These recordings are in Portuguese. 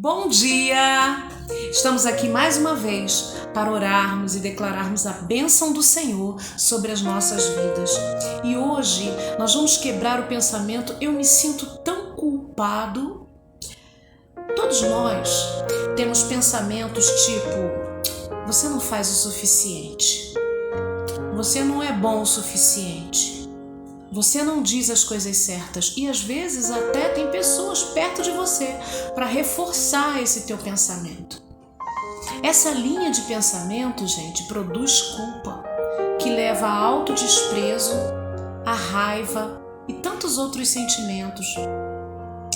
Bom dia! Estamos aqui mais uma vez para orarmos e declararmos a bênção do Senhor sobre as nossas vidas. E hoje nós vamos quebrar o pensamento: eu me sinto tão culpado. Todos nós temos pensamentos tipo: você não faz o suficiente, você não é bom o suficiente, você não diz as coisas certas. E às vezes até tem pessoas perto de você para reforçar esse teu pensamento. Essa linha de pensamento, gente, produz culpa, que leva a autodesprezo, a raiva e tantos outros sentimentos,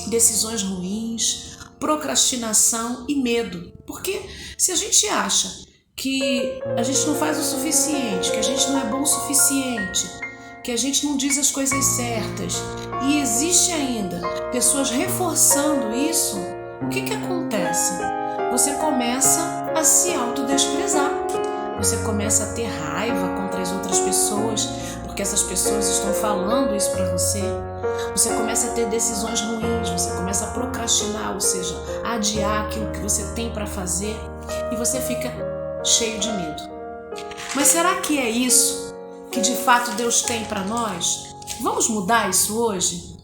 decisões ruins, procrastinação e medo. Porque se a gente acha que a gente não faz o suficiente, que a gente não é bom o suficiente, que a gente não diz as coisas certas, e existe ainda pessoas reforçando isso, o que acontece? Você começa a se autodesprezar, você começa a ter raiva contra as outras pessoas, porque essas pessoas estão falando isso para você. Você começa a ter decisões ruins, você começa a procrastinar, ou seja, adiar aquilo que você tem para fazer, e você fica cheio de medo. Mas será que é isso que de fato Deus tem para nós? Vamos mudar isso hoje?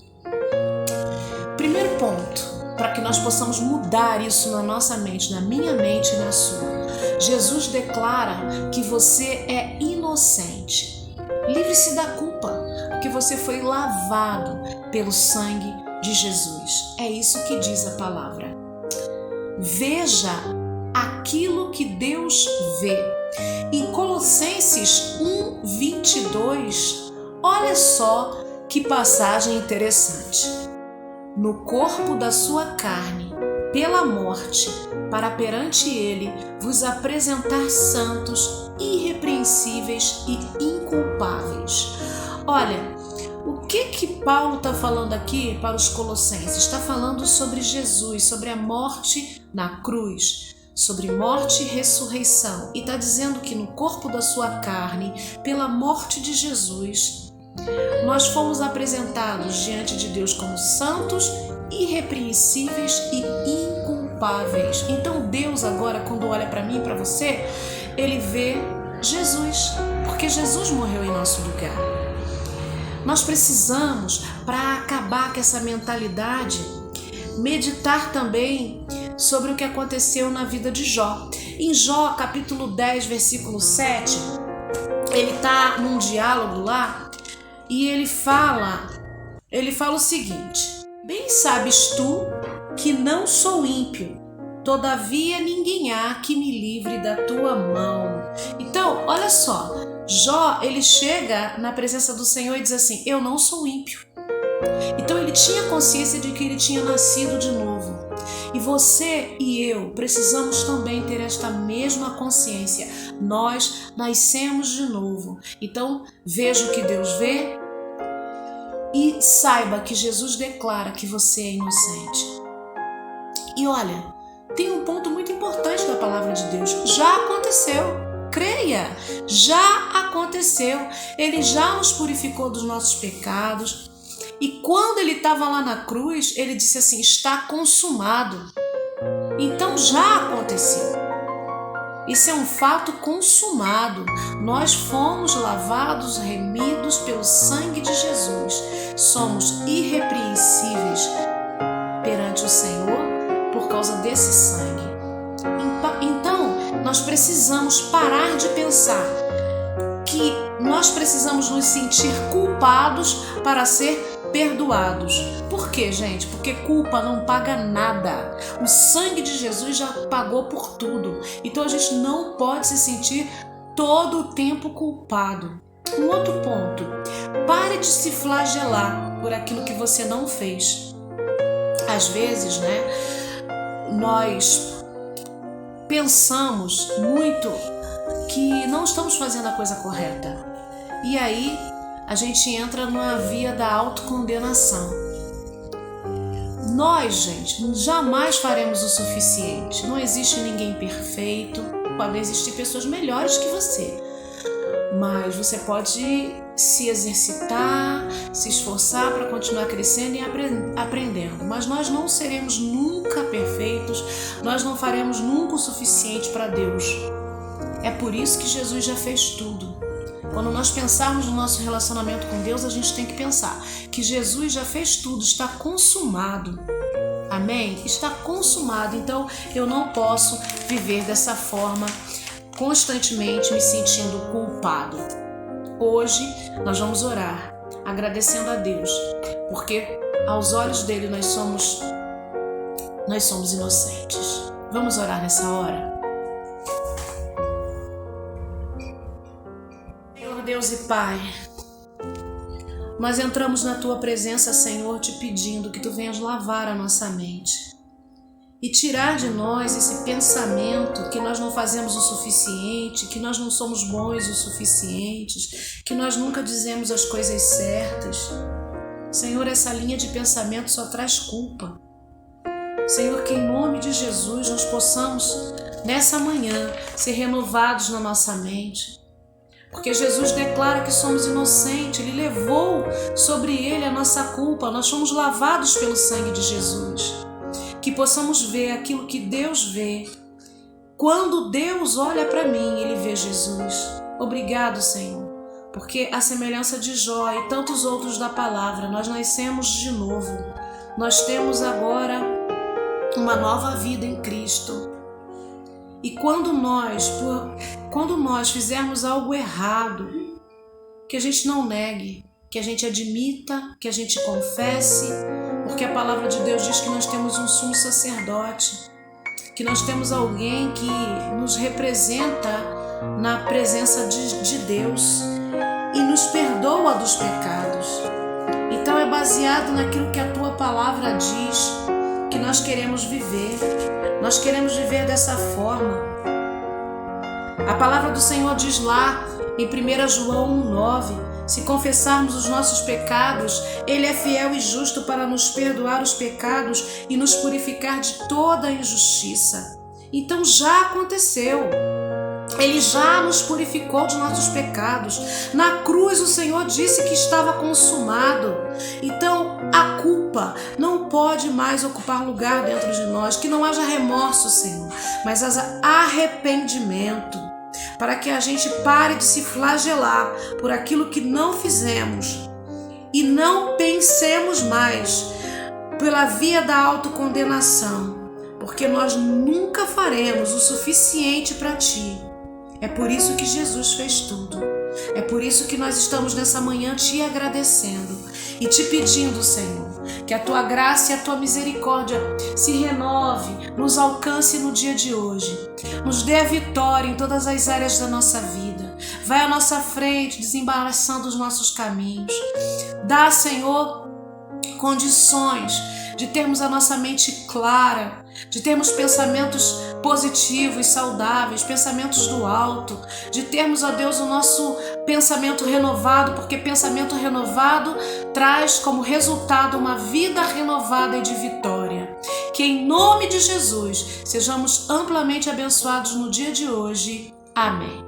Primeiro ponto, para que nós possamos mudar isso na nossa mente, na minha mente e na sua. Jesus declara que você é inocente. Livre-se da culpa, porque você foi lavado pelo sangue de Jesus. É isso que diz a palavra. Veja aquilo que Deus vê. Em Colossenses 1:22, olha só que passagem interessante. No corpo da sua carne, pela morte, para perante ele vos apresentar santos, irrepreensíveis e inculpáveis. Olha, o que Paulo está falando aqui para os colossenses? Está falando sobre Jesus, sobre a morte na cruz, sobre morte e ressurreição. E está dizendo que no corpo da sua carne, pela morte de Jesus, nós fomos apresentados diante de Deus como santos, irrepreensíveis e inculpáveis. Então Deus agora, quando olha para mim e para você, Ele vê Jesus, porque Jesus morreu em nosso lugar. Nós precisamos, para acabar com essa mentalidade, meditar também sobre o que aconteceu na vida de Jó. Em Jó, capítulo 10, versículo 7, ele está num diálogo lá e ele fala o seguinte: bem sabes tu que não sou ímpio, todavia ninguém há que me livre da tua mão. Então, olha só, Jó, ele chega na presença do Senhor e diz assim: eu não sou ímpio. Então ele tinha consciência de que ele tinha nascido de novo. E você e eu precisamos também ter esta mesma consciência. Nós nascemos de novo. Então veja o que Deus vê e saiba que Jesus declara que você é inocente. E olha, tem um ponto muito importante da palavra de Deus. Já aconteceu. Creia, já aconteceu. Ele já nos purificou dos nossos pecados. E quando ele estava lá na cruz, ele disse assim: está consumado. Então já aconteceu. Isso é um fato consumado. Nós fomos lavados, remidos pelo sangue de Jesus. Somos irrepreensíveis perante o Senhor por causa desse sangue. Então, nós precisamos parar de pensar que nós precisamos nos sentir culpados para ser perdoados. Por quê, gente? Porque culpa não paga nada. O sangue de Jesus já pagou por tudo. Então a gente não pode se sentir todo o tempo culpado. Um outro ponto: pare de se flagelar por aquilo que você não fez. Às vezes, nós pensamos muito que não estamos fazendo a coisa correta. E aí a gente entra numa via da autocondenação. Nós, gente, jamais faremos o suficiente. Não existe ninguém perfeito. Podem existir pessoas melhores que você. Mas você pode se exercitar, se esforçar para continuar crescendo e aprendendo. Mas nós não seremos nunca perfeitos, nós não faremos nunca o suficiente para Deus. É por isso que Jesus já fez tudo. Quando nós pensarmos no nosso relacionamento com Deus, a gente tem que pensar que Jesus já fez tudo, está consumado. Amém? Está consumado. Então eu não posso viver dessa forma, constantemente me sentindo culpado. Hoje nós vamos orar, agradecendo a Deus, porque aos olhos dele nós somos inocentes. Vamos orar nessa hora? Senhor Deus e Pai, nós entramos na Tua presença, Senhor, te pedindo que Tu venhas lavar a nossa mente e tirar de nós esse pensamento que nós não fazemos o suficiente, que nós não somos bons o suficientes, que nós nunca dizemos as coisas certas. Senhor, essa linha de pensamento só traz culpa. Senhor, que em nome de Jesus nós possamos, nessa manhã, ser renovados na nossa mente. Porque Jesus declara que somos inocentes, Ele levou sobre Ele a nossa culpa, nós fomos lavados pelo sangue de Jesus. Que possamos ver aquilo que Deus vê. Quando Deus olha para mim, Ele vê Jesus. Obrigado, Senhor, porque a semelhança de Jó e tantos outros da palavra, nós nascemos de novo. Nós temos agora uma nova vida em Cristo. E quando nós fizermos algo errado, que a gente não negue, que a gente admita, que a gente confesse, porque a palavra de Deus diz que nós temos um sumo sacerdote, que nós temos alguém que nos representa na presença de Deus e nos perdoa dos pecados. Então é baseado naquilo que a Tua palavra diz que nós queremos viver. Nós queremos viver dessa forma. A palavra do Senhor diz lá em 1 João 1,9: se confessarmos os nossos pecados, Ele é fiel e justo para nos perdoar os pecados e nos purificar de toda a injustiça. Então já aconteceu. Ele já nos purificou de nossos pecados. Na cruz o Senhor disse que estava consumado. Então a culpa não pode mais ocupar lugar dentro de nós. Que não haja remorso, Senhor, mas haja arrependimento, para que a gente pare de se flagelar por aquilo que não fizemos e não pensemos mais pela via da autocondenação, porque nós nunca faremos o suficiente para Ti. É por isso que Jesus fez tudo. É por isso que nós estamos nessa manhã Te agradecendo e Te pedindo, Senhor, que a Tua graça e a Tua misericórdia se renove, nos alcance no dia de hoje. Nos dê a vitória em todas as áreas da nossa vida. Vai à nossa frente, desembaraçando os nossos caminhos. Dá, Senhor, condições de termos a nossa mente clara, de termos pensamentos positivos, saudáveis, pensamentos do alto, de termos, ó Deus, o nosso pensamento renovado, porque pensamento renovado traz como resultado uma vida renovada e de vitória. Que em nome de Jesus sejamos amplamente abençoados no dia de hoje. Amém.